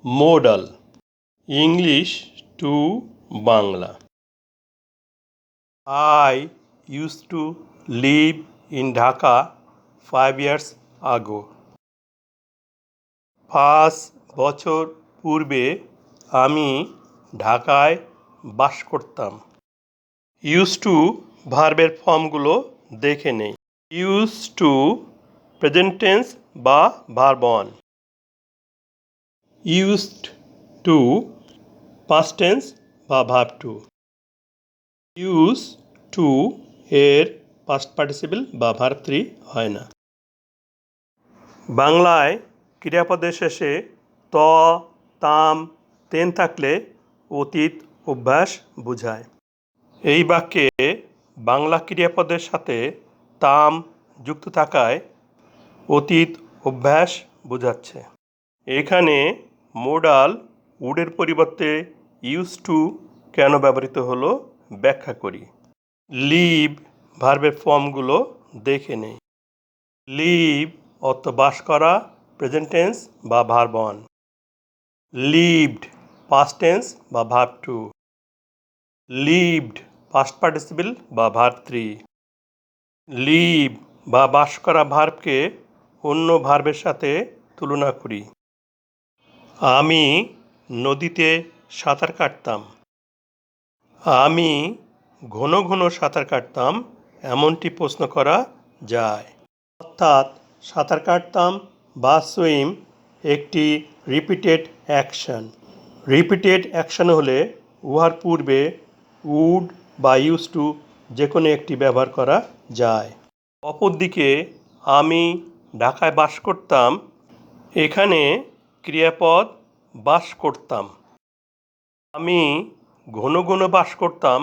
modal. English to Bangla. I used to live in Dhaka 5 years ago. 5 বছর পূর্বে আমি ঢাকায় বাস করতাম। ইউজ টু ভার্বের ফর্মগুলো দেখে নেই। ইউজ টু প্রেজেন্ট টেন্স বা verb one. Used to past tense বা ভার্ব টু। ইউজ টু এর পাস্ট পার্টিসিপল বা ভার্ব থ্রি হয় না। বাংলায় ক্রিয়াপদের শেষে ত, তাম, তেন থাকলে অতীত অভ্যাস বোঝায়। এই বাক্যে বাংলা ক্রিয়াপদের সাথে তাম যুক্ত থাকায় অতীত অভ্যাস বোঝাচ্ছে। এখানে মোডাল উডের পরিবর্তে ইউজ টু কেন ব্যবহৃত হলো ব্যাখ্যা করি। লিভ ভার্বের ফর্মগুলো দেখে নেই। লিভ অর্থ বাস করা, প্রেজেন্ট টেন্স বা verb one. Lived past tense বা verb two. Lived past participle বা ভার্ব থ্রি। লিভ বা বাস করা ভার্বকে অন্য ভার্বের সাথে তুলনা করি। আমি নদীতে সাঁতার কাটতাম। আমি ঘন ঘন সাঁতার কাটতাম এমনটি প্রশ্ন করা যায়। অর্থাৎ সাঁতার কাটতাম বা সুইম একটি রিপিটেড অ্যাকশন। রিপিটেড অ্যাকশন হলে উহার পূর্বে উড বা ইউজ টু যে কোনো একটি ব্যবহার করা যায়। অপরদিকে আমি ঢাকায় বাস করতাম, এখানে ক্রিয়াপদ বাস করতাম। আমি ঘন ঘন বাস করতাম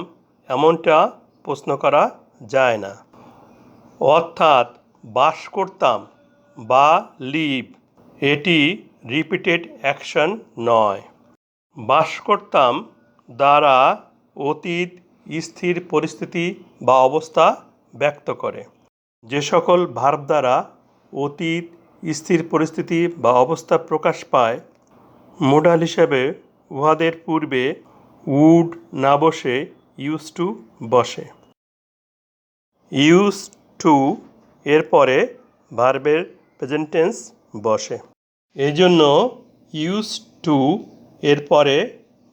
এমনটা প্রশ্ন করা যায় না। অর্থাৎ বাস করতাম বা লিভ এটি রিপিটেড অ্যাকশন নয়। বাস করতাম দ্বারা অতীত স্থির পরিস্থিতি বা অবস্থা ব্যক্ত করে। যে সকল ভার্ব দ্বারা অতীত স্থির পরিস্থিতি বা অবস্থা প্রকাশ পায়, মোডাল হিসেবে উহাদের পূর্বে উড না বসে ইউজ টু বসে। ইউজ টু এর পরে ভার্বের প্রেজেন্ট টেন্স বসে। এই জন্য ইউজ টু এর পরে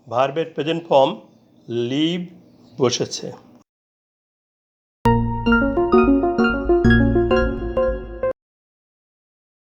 ভার্বের প্রেজেন্ট ফর্ম লিভ বসেছে।